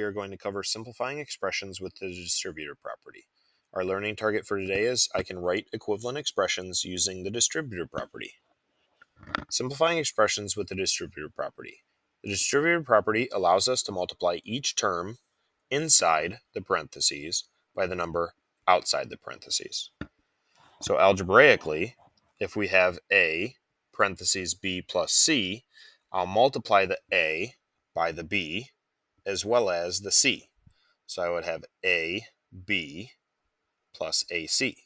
we are going to cover simplifying expressions with the distributive property. Our learning target for today is I can write equivalent expressions using the distributive property. Simplifying expressions with the distributive property. The distributive property allows us to multiply each term inside the parentheses by the number outside the parentheses. So algebraically, if we have a parentheses b plus c, I'll multiply the a by the b as well as the c. So I would have ab plus ac.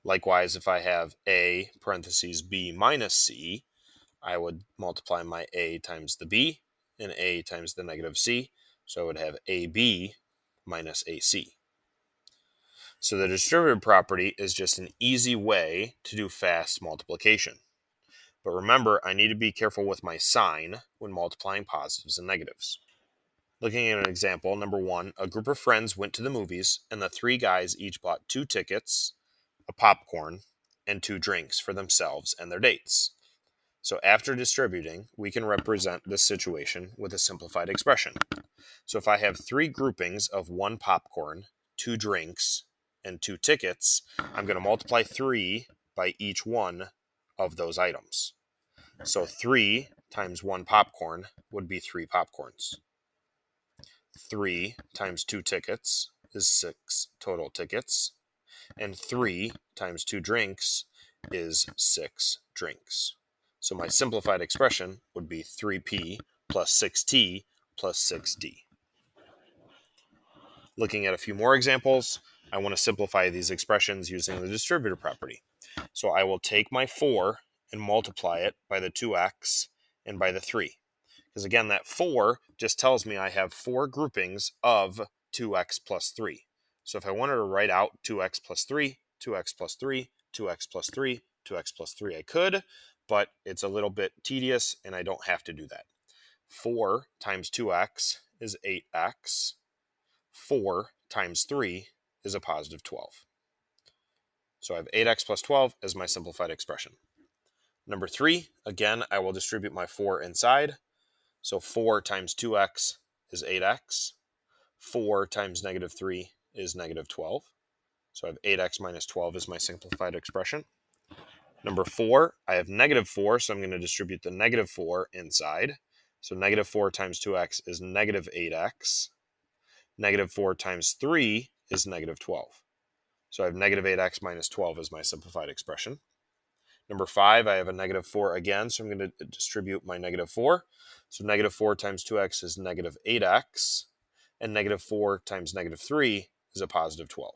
Likewise, if I have a parentheses b minus c, I would multiply my a times the b and a times the negative c. So I would have ab minus ac. So the distributive property is just an easy way to do fast multiplication. But remember, I need to be careful with my sign when multiplying positives and negatives. Looking at an example, number 1, a group of friends went to the movies and the 3 guys each bought 2 tickets, a popcorn, and 2 drinks for themselves and their dates. So after distributing, we can represent this situation with a simplified expression. So if I have 3 groupings of 1 popcorn, 2 drinks, and 2 tickets, I'm going to multiply 3 by each one of those items. So 3 times 1 popcorn would be 3 popcorns. 3 times 2 tickets is 6 total tickets. And 3 times 2 drinks is 6 drinks. So my simplified expression would be 3p plus 6t plus 6d. Looking at a few more examples, I want to simplify these expressions using the distributive property. So I will take my 4 and multiply it by the 2x and by the 3. Because again, that 4 just tells me I have 4 groupings of 2x plus 3. So if I wanted to write out 2x plus 3, 2x plus 3, 2x plus 3, 2x plus 3, I could, but it's a little bit tedious and I don't have to do that. 4 times 2x is 8x. 4 times 3 is a positive 12. So I have 8x plus 12 as my simplified expression. Number 3, again, I will distribute my 4 inside. So 4 times 2x is 8x. 4 times negative 3 is negative 12. So I have 8x minus 12 is my simplified expression. Number 4, I have negative 4, so I'm going to distribute the negative 4 inside. So negative 4 times 2x is negative 8x. Negative 4 times 3 is negative 12. So I have negative 8x minus 12 as my simplified expression. Number 5, I have a negative 4 again, so I'm going to distribute my negative 4. So negative 4 times 2x is negative 8x, and negative 4 times negative 3 is a positive 12.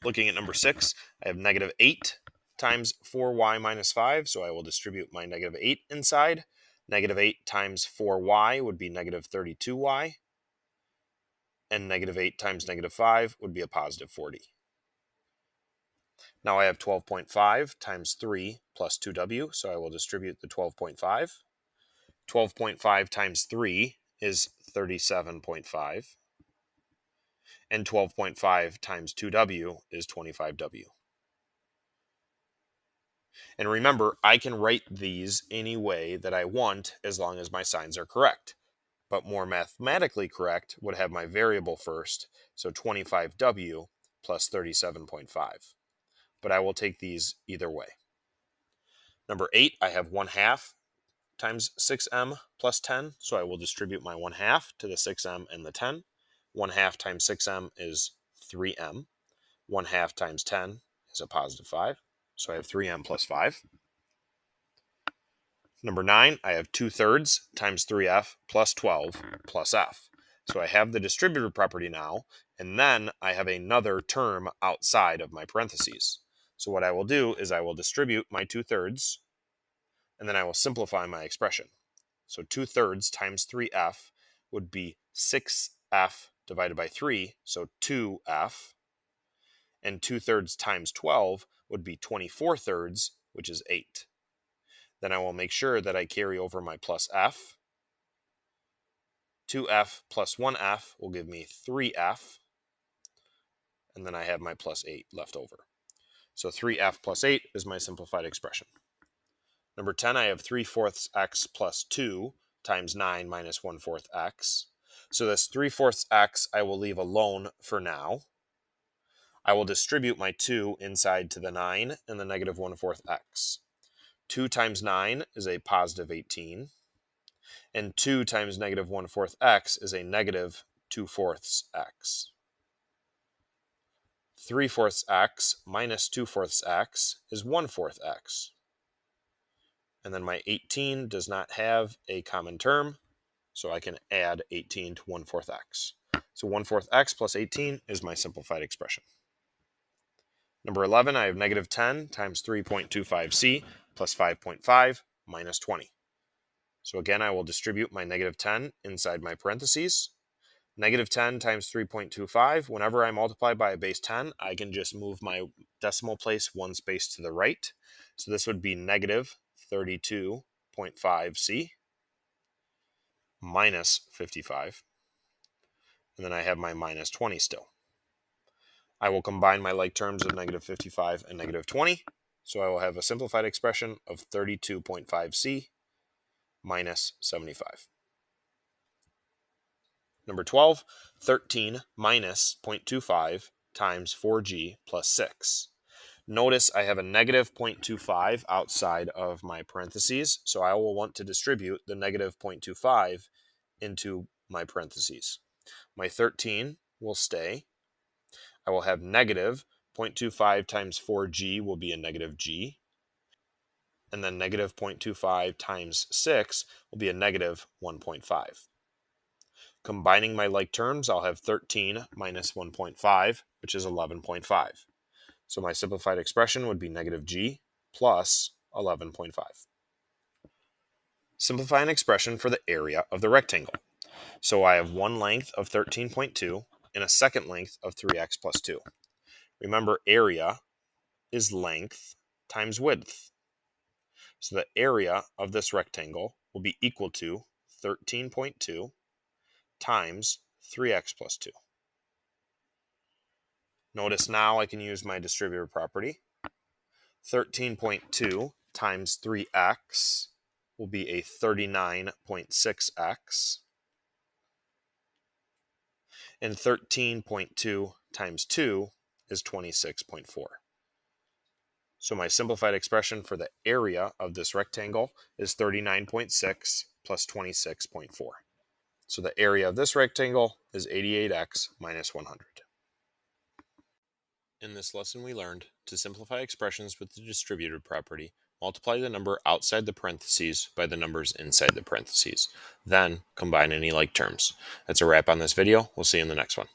Looking at number 6, I have negative 8 times 4y minus 5, so I will distribute my negative 8 inside. Negative 8 times 4y would be negative 32y, and negative 8 times negative 5 would be a positive 40. Now I have 12.5 times 3 plus 2w, so I will distribute the 12.5. 12.5 times 3 is 37.5. And 12.5 times 2w is 25w. And remember, I can write these any way that I want as long as my signs are correct. But more mathematically correct would have my variable first, so 25w plus 37.5. But I will take these either way. Number 8, I have 1/2 times 6m plus 10, so I will distribute my 1/2 to the 6m and the 10. 1/2 times 6m is 3m. 1/2 times 10 is a positive 5, so I have 3m plus 5. Number 9, I have 2/3 times 3f plus 12 plus f. So I have the distributive property now, and then I have another term outside of my parentheses. So what I will do is I will distribute my 2/3, and then I will simplify my expression. So 2/3 times 3f would be 6f divided by 3, so 2f. And 2/3 times 12 would be 24/3, which is 8. Then I will make sure that I carry over my plus f. 2f plus 1f will give me 3f. And then I have my plus 8 left over. So 3f plus 8 is my simplified expression. Number 10, I have 3/4 x plus 2 times 9 minus 1/4 x. So this 3/4 x I will leave alone for now. I will distribute my 2 inside to the 9 and the negative 1/4 x. 2 times 9 is a positive 18. And 2 times negative 1/4 x is a negative 2/4 x. 3/4 x minus 2/4 x is 1/4 x. And then my 18 does not have a common term, so I can add 18 to 1/4 x. So 1/4 x plus 18 is my simplified expression. Number 11, I have negative 10 times 3.25c plus 5.5 minus 20. So again, I will distribute my negative 10 inside my parentheses. Negative 10 times 3.25, whenever I multiply by a base 10, I can just move my decimal place one space to the right. So this would be negative 32.5c minus 55. And then I have my minus 20 still. I will combine my like terms of negative 55 and negative 20. So I will have a simplified expression of 32.5c minus 75. Number 12, 13 minus 0.25 times 4g plus 6. Notice I have a negative 0.25 outside of my parentheses, so I will want to distribute the negative 0.25 into my parentheses. My 13 will stay. I will have negative 0.25 times 4g will be a negative g. And then negative 0.25 times 6 will be a negative 1.5. Combining my like terms, I'll have 13 minus 1.5, which is 11.5. So my simplified expression would be negative g plus 11.5. Simplify an expression for the area of the rectangle. So I have one length of 13.2 and a second length of 3x plus 2. Remember, area is length times width. So the area of this rectangle will be equal to 13.2 times 3x plus 2. Notice now I can use my distributive property. 13.2 times 3x will be a 39.6x. And 13.2 times 2 is 26.4. So my simplified expression for the area of this rectangle is 39.6 plus 26.4. So the area of this rectangle is 88x minus 100. In this lesson we learned to simplify expressions with the distributive property, multiply the number outside the parentheses by the numbers inside the parentheses. Then combine any like terms. That's a wrap on this video. We'll see you in the next one.